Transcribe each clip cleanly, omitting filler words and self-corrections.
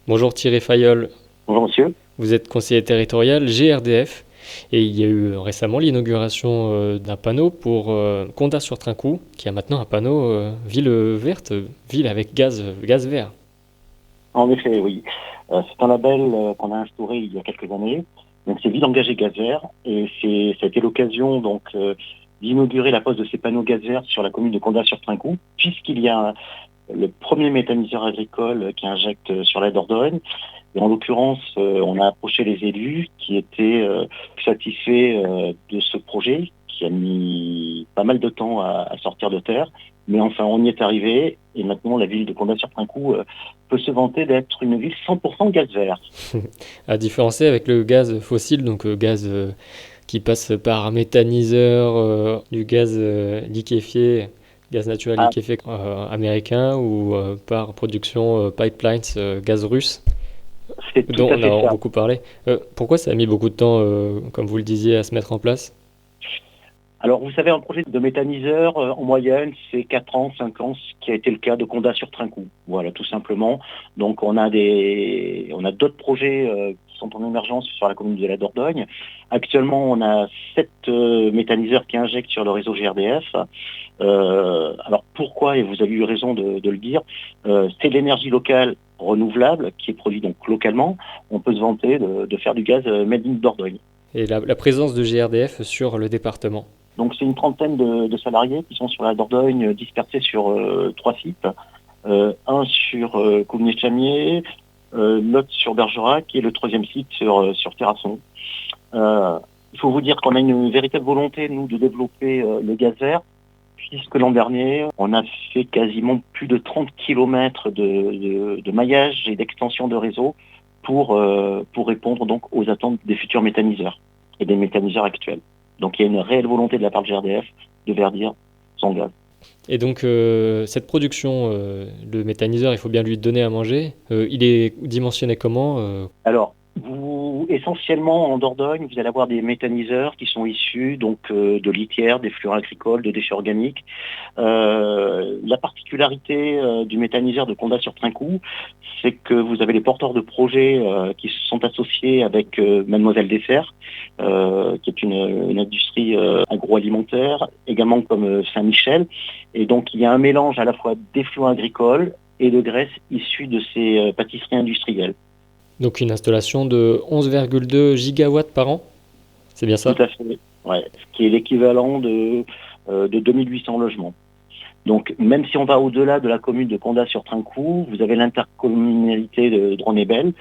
Bonjour Thierry Fayol, Bonjour monsieur. vous êtes conseiller territorial GRDF et il y a eu récemment l'inauguration d'un panneau pour Condat-sur-Trinquoult qui a maintenant un panneau ville verte, ville avec gaz vert. En effet, oui. C'est un label qu'on a instauré il y a quelques années. Donc c'est Ville engagée gaz vert et ça a été l'occasion donc d'inaugurer la pose de ces panneaux gaz verts sur la commune de Condat-sur-Trinquoult, puisqu'il y a le premier méthaniseur agricole qui injecte sur la Dordogne. Et en l'occurrence, on a approché les élus qui étaient satisfaits de ce projet, qui a mis pas mal de temps à sortir de terre. Mais enfin, on y est arrivé. Et maintenant, la ville de Condat-sur-Trinquoult peut se vanter d'être une ville 100% gaz vert. À différencier avec le gaz fossile, donc gaz qui passe par méthaniseur, du gaz liquéfié, gaz naturel Ah, liquéfié américain ou par production pipelines gaz russe, c'est tout dont à on fait a ça. beaucoup parlé. Pourquoi ça a mis beaucoup de temps, comme vous le disiez, à se mettre en place? Alors, vous savez, un projet de méthaniseur, en moyenne, c'est 4 ans, 5 ans, ce qui a été le cas de Condat-sur-Trinquoult. Voilà, tout simplement. Donc, on a d'autres projets qui sont en émergence sur la commune de la Dordogne. Actuellement, on a 7 méthaniseurs qui injectent sur le réseau GRDF. Alors, pourquoi, et vous avez eu raison de le dire, c'est l'énergie locale renouvelable qui est produite donc localement. On peut se vanter de faire du gaz made in Dordogne. Et la présence de GRDF sur le département. Donc c'est une trentaine de salariés qui sont sur la Dordogne, dispersés sur 3 sites. Un sur Cougnier-Chamier, l'autre sur Bergerac et le troisième site sur Terrasson. Il faut vous dire qu'on a une véritable volonté, nous, de développer le gaz vert, puisque l'an dernier, on a fait quasiment plus de 30 kilomètres de maillage et d'extension de réseau pour répondre donc aux attentes des futurs méthaniseurs et des méthaniseurs actuels. Donc il y a une réelle volonté de la part de GRDF de verdir son gaz. Et donc, cette production, le méthaniseur, il faut bien lui donner à manger. Il est dimensionné comment Alors, essentiellement en Dordogne, vous allez avoir des méthaniseurs qui sont issus donc de litières, des flux agricoles, de déchets organiques. La particularité du méthaniseur de Condat-sur-Trinquoult, c'est que vous avez les porteurs de projets qui se sont associés avec Mademoiselle Dessert, qui est une industrie agroalimentaire, également comme Saint-Michel. Et donc, il y a un mélange à la fois d'effluents agricoles et de graisses issues de ces pâtisseries industrielles. Donc une installation de 11,2 gigawatts par an, c'est bien Tout ça? à fait. Ouais. Ce qui est l'équivalent de 2800 logements. Donc, même si on va au-delà de la commune de Condat-sur-Trinquoult, vous avez l'intercommunalité de Dronébel,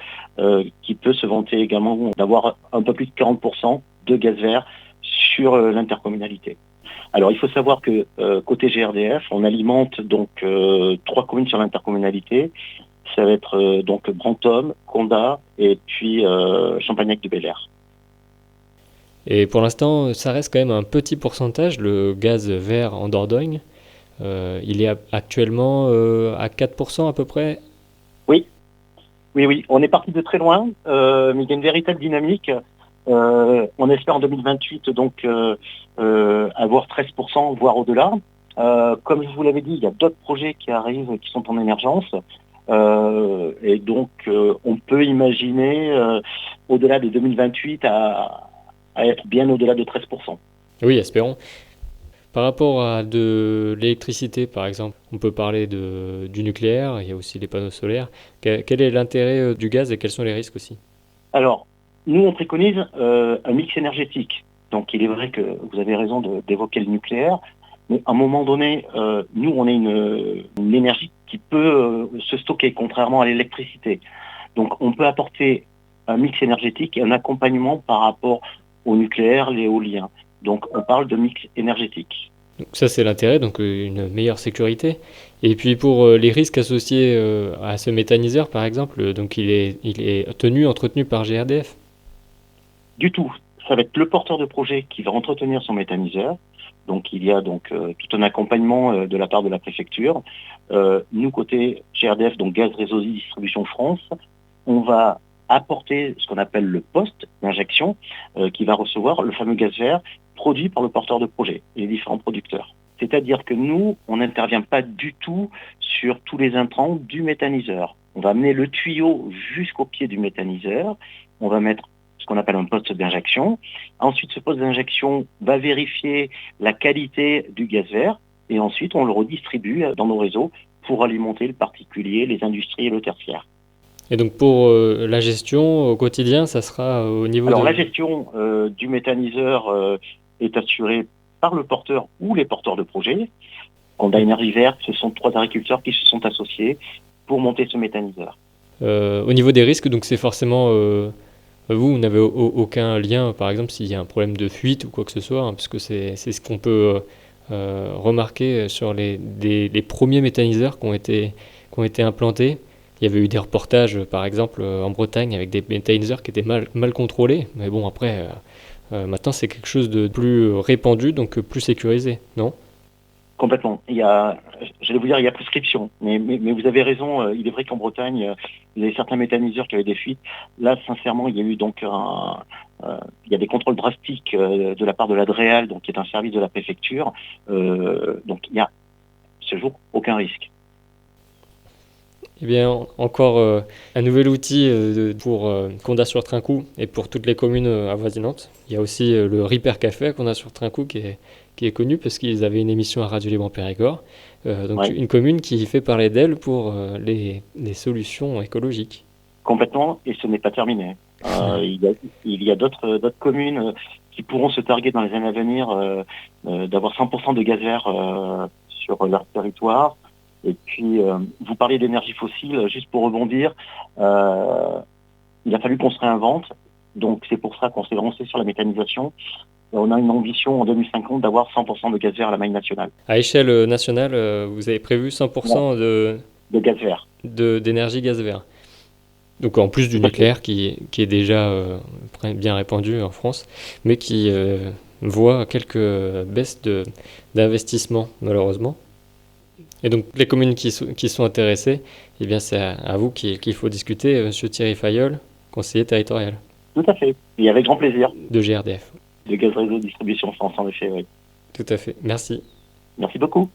qui peut se vanter également d'avoir un peu plus de 40% de gaz vert sur l'intercommunalité. Alors, il faut savoir que côté GRDF, on alimente donc 3 communes sur l'intercommunalité. Ça va être donc Brantôme, Condat et puis Champagnac-de-Belair. Et pour l'instant, ça reste quand même un petit pourcentage, le gaz vert en Dordogne. Il est actuellement à 4% à peu près. Oui, oui, oui. On est parti de très loin, mais il y a une véritable dynamique. On espère en 2028 donc avoir 13%, voire au-delà. Comme je vous l'avais dit, il y a d'autres projets qui arrivent, qui sont en émergence. Et donc, on peut imaginer, au-delà de 2028, à être bien au-delà de 13%. Oui, espérons. Par rapport à de l'électricité, par exemple, on peut parler du nucléaire, il y a aussi les panneaux solaires. Quel est l'intérêt du gaz et quels sont les risques aussi? Alors, nous, on préconise un mix énergétique. Donc, il est vrai que vous avez raison d'évoquer le nucléaire, mais à un moment donné, nous, on est une énergie qui peut se stocker, contrairement à l'électricité. Donc, on peut apporter un mix énergétique et un accompagnement par rapport au nucléaire, l'éolien. Donc, on parle de mix énergétique. Donc ça, c'est l'intérêt, donc une meilleure sécurité. Et puis pour les risques associés à ce méthaniseur, par exemple, donc il est tenu, entretenu par GRDF. Du tout. Ça va être le porteur de projet qui va entretenir son méthaniseur. Donc il y a donc tout un accompagnement de la part de la préfecture. Nous, côté GRDF, donc Gaz Réseau Distribution France, on va apporter ce qu'on appelle le poste d'injection qui va recevoir le fameux gaz vert produit par le porteur de projet et les différents producteurs. C'est-à-dire que nous, on n'intervient pas du tout sur tous les intrants du méthaniseur. On va amener le tuyau jusqu'au pied du méthaniseur. On va mettre ce qu'on appelle un poste d'injection. Ensuite, ce poste d'injection va vérifier la qualité du gaz vert et ensuite on le redistribue dans nos réseaux pour alimenter le particulier, les industries et le tertiaire. Et donc pour la gestion au quotidien, ça sera au niveau Alors de... la gestion du méthaniseur est assurée par le porteur ou les porteurs de projet. Condat Énergie Verte, ce sont 3 agriculteurs qui se sont associés pour monter ce méthaniseur. Au niveau des risques, donc c'est forcément... vous n'avez aucun lien, par exemple, s'il y a un problème de fuite ou quoi que ce soit, hein, parce que c'est ce qu'on peut remarquer sur les premiers méthaniseurs qui ont été implantés. Il y avait eu des reportages, par exemple, en Bretagne, avec des méthaniseurs qui étaient mal contrôlés. Mais bon, après, maintenant, c'est quelque chose de plus répandu, donc plus sécurisé, non? Complètement. J'allais vous dire, il y a prescription. Mais vous avez raison, il est vrai qu'en Bretagne, il y avait certains méthaniseurs qui avaient des fuites. Là, sincèrement, il y a eu donc il y a des contrôles drastiques de la part de la DREAL, donc qui est un service de la préfecture. Donc il y a, ce jour, aucun risque. Eh bien, encore un nouvel outil pour Condat-sur-Trincou et pour toutes les communes avoisinantes. Il y a aussi le Repair Café à Condat-sur-Trincou qui est connu parce qu'ils avaient une émission à Radio Libre en Périgord. Donc Ouais. une commune qui fait parler d'elle pour les solutions écologiques. Complètement, et ce n'est pas terminé. Il y a d'autres communes qui pourront se targuer dans les années à venir d'avoir 100% de gaz vert sur leur territoire. Et puis, vous parlez d'énergie fossile, juste pour rebondir, il a fallu qu'on se réinvente. Donc, c'est pour ça qu'on s'est lancé sur la méthanisation. Et on a une ambition en 2050 d'avoir 100% de gaz vert à la maille nationale. À échelle nationale, vous avez prévu 100% De gaz vert. d'énergie gaz vert. Donc en plus du nucléaire qui est déjà bien répandu en France, mais qui voit quelques baisses d'investissement malheureusement. Et donc les communes qui sont intéressées, eh bien c'est à vous qu'il faut discuter, Monsieur Thierry Fayol, conseiller territorial. Tout à fait. Et avec grand plaisir. De GRDF. De Gaz Réseau Distribution France, en effet, oui. Tout à fait. Merci. Merci beaucoup.